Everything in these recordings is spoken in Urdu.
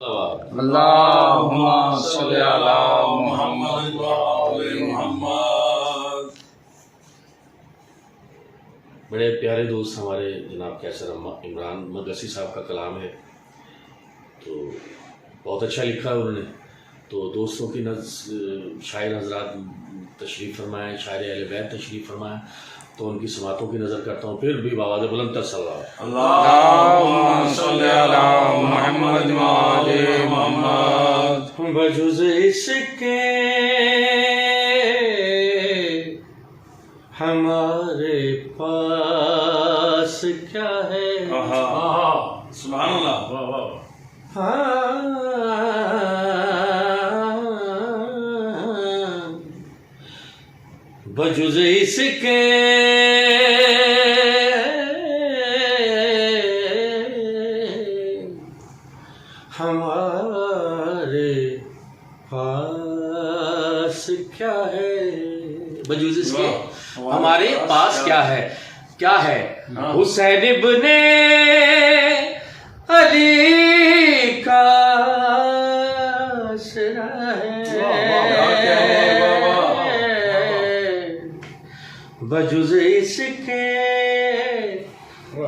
اللہم صلی علی محمد وآل محمد۔ بڑے پیارے دوست ہمارے جناب کیسر عمران مدرسی صاحب کا کلام ہے، تو بہت اچھا لکھا ہے انہوں نے۔ تو دوستوں کی شاعر حضرات تشریف فرمائیں، شاعر اہل بیت تشریف فرمائیں، تو ان کی سماعتوں کی نظر کرتا ہوں، پھر بھی بآواز بلند تر صلی اللہم صلی علی محمد وآل محمد۔ بجز اس کے ہمارے پاس کیا ہے، سبحان اللہ۔ بجز اس کے ہمارے پاس کیا ہے، بجز اس کے ہمارے پاس کیا ہے، کیا ہے؟ حسین ابن علی کا آسرا ہے، بجز اس کے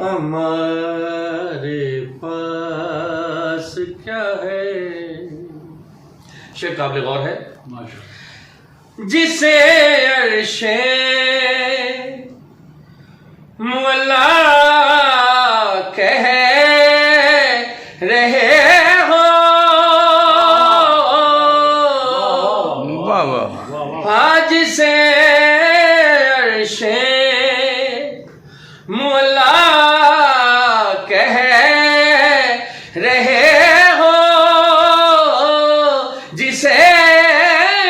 ہمارے پاس کیا ہے۔ شعر قابل غور ہے۔ جسے عرش مولا کہہ رہے ہو، جسے عرش مولا کہہ رہے ہو، جسے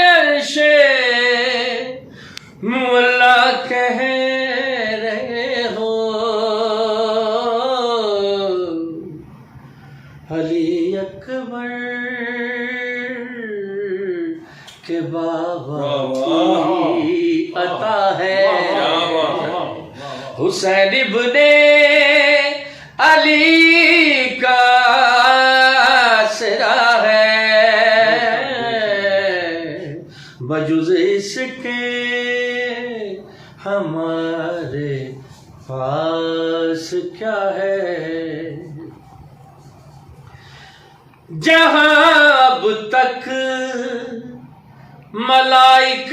عرش مولا کہہ رہے ہو، علی اکبر کے بابا کی عطا ہے، حسین ابن علی کا آسرا ہے، بجز اس کے ہمارے پاس کیا ہے۔ جہاں اب تک ملائک